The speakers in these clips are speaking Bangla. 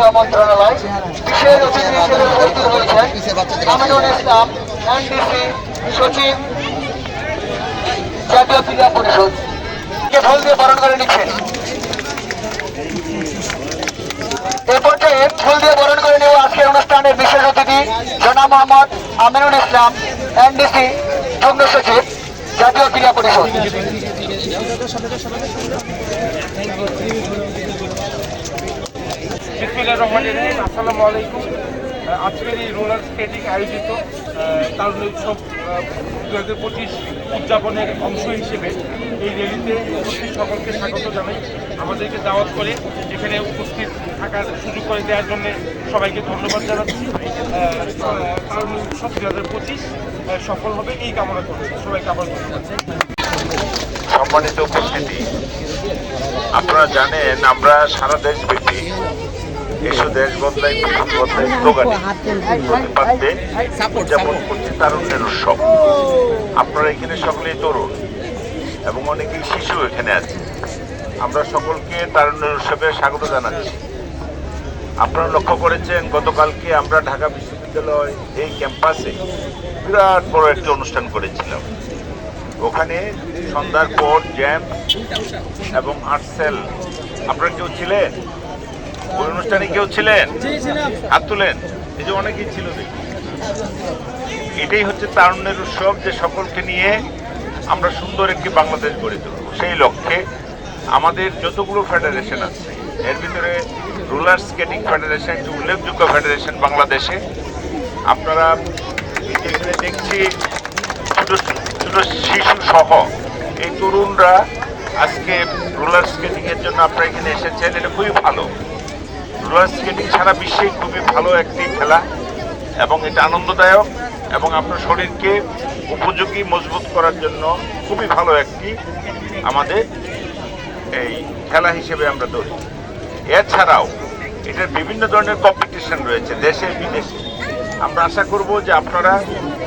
সেবা মন্ত্রণালয়। বিশেষ অতিথি হিসেবে উপস্থিত হয়েছেন আমিনুল ইসলাম, এনডিসি সচিব, জাতীয় ক্রীড়া পরিষদ। ফুল দিয়ে বরণ করে নিচ্ছেন। এই পর্যায়ে ফুল দিয়ে বরণ করে নেওয়া আজকের অনুষ্ঠানের বিশেষ অতিথি জনাব মোহাম্মদ আমিনুল ইসলাম, এনডিসি যুগ্ম সচিব, জাতীয় ক্রীড়া পরিষদ। আসসালামু আলাইকুম। আজকের এই রোলার স্কেটিং আয়োজিত তারুণ্য উৎসব 2025 উদযাপনের অংশ হিসেবে এই র্যালিতে উপস্থিত সকলকে স্বাগত জানাই। আমাদেরকে দাওয়াত করে এখানে উপস্থিত থাকার সুযোগ করে দেওয়ার জন্য সবাইকে ধন্যবাদ জানাচ্ছি। তারুণ্য উৎসব 2025 সফল হবে এই কামনা করছি। সবাইকে আবার ধন্যবাদ। সম্মানিত উপস্থিতি, আপনারা জানেন আমরা সারা দেশব্যাপী এসো দেশ বদলায় পৃথিবী বদলায় স্লোগানে প্রতিপাদ্যে উদযাপন করছি তারুণ্যের উৎসব। আপনারা এখানে সকলেই তরুণ এবং অনেকেই শিশু এখানে আছে। আমরা সকলকে তারুণ্যের উৎসবে স্বাগত জানাচ্ছি। আপনারা লক্ষ্য করেছেন গতকালকে আমরা ঢাকা বিশ্ববিদ্যালয় এই ক্যাম্পাসে বিরাট বড় একটি অনুষ্ঠান করেছিলাম। ওখানে সন্ধ্যার পর জ্যাম এবং আর্টসেল, আপনারা কেউ ছিলেন ওই অনুষ্ঠানে? কেউ ছিলেন? হাত তুলেন। এই যে অনেকেই ছিল দেখি। এটাই হচ্ছে তারুণ্যের উৎসব, যে সকলকে নিয়ে আমরা সুন্দর একটি বাংলাদেশ গড়ে তুলব। সেই লক্ষ্যে আমাদের যতগুলো ফেডারেশন আছে এর ভিতরে রোলার স্কেটিং ফেডারেশন একটি উল্লেখযোগ্য ফেডারেশন বাংলাদেশে। আপনারা এখানে দেখছি ছোট ছোট শিশু সহ এই তরুণরা আজকে রোলার স্কেটিংয়ের জন্য আপনারা এখানে এসেছেন। এটা খুবই ভালো। রোলার স্কেটিং সারা বিশ্বে খুবই ভালো একটি খেলা এবং এটা আনন্দদায়ক এবং আপনার শরীরকে উপযোগী মজবুত করার জন্য খুবই ভালো একটি আমাদের এই খেলা হিসেবে আমরা ধরি। এছাড়াও এটার বিভিন্ন ধরনের কম্পিটিশন রয়েছে দেশে বিদেশে। আমরা আশা করব যে আপনারা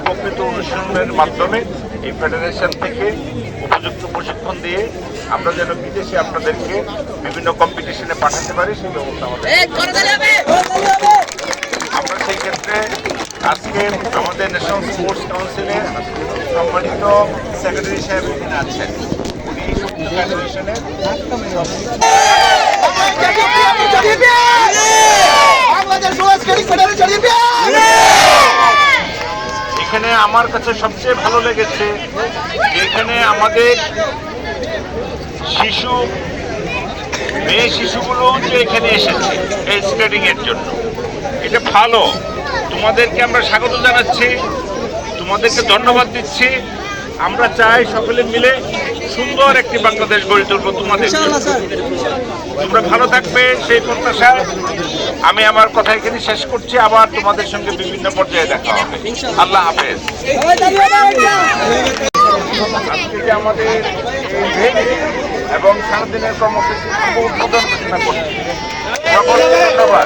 প্রকৃত অনুশীলনের মাধ্যমে এই ফেডারেশন থেকে উপযুক্ত প্রশিক্ষণ দিয়ে আমরা যেন বিদেশে আপনাদেরকে বিভিন্ন কম্পিটিশনে পাঠাতে পারি সেই ব্যবস্থা আমাদের। আমরা সেই ক্ষেত্রে আজকে আমাদের ন্যাশনাল স্পোর্টস কাউন্সিলের সম্মানিত সেক্রেটারি সাহেব এখানে আছেন। উনি ফেডারেশনের এখানে আমার কাছে সবচেয়ে ভালো লেগেছে যে এখানে আমাদের মেয়ে শিশুগুলো যে এখানে এসেছে এই স্কেটিং এর জন্য, এটা ভালো। তোমাদেরকে আমরা স্বাগত জানাচ্ছি, তোমাদেরকে ধন্যবাদ দিচ্ছি। আমরা চাই সকলে মিলে সুন্দর একটি বাংলাদেশ গড়ে তুলব তোমাদের। তোমরা ভালো থাকবে সেই প্রত্যাশায় আমি আমার কথা এখানে শেষ করছি। আবার তোমাদের সঙ্গে বিভিন্ন পর্যায়ে দেখা হবে। আল্লাহ হাফেজ। আজকে যে আমাদের এবং সারাদিনের কর্মসূচি উদ্বোধন ঘোষণা করছি। সকলকে ধন্যবাদ।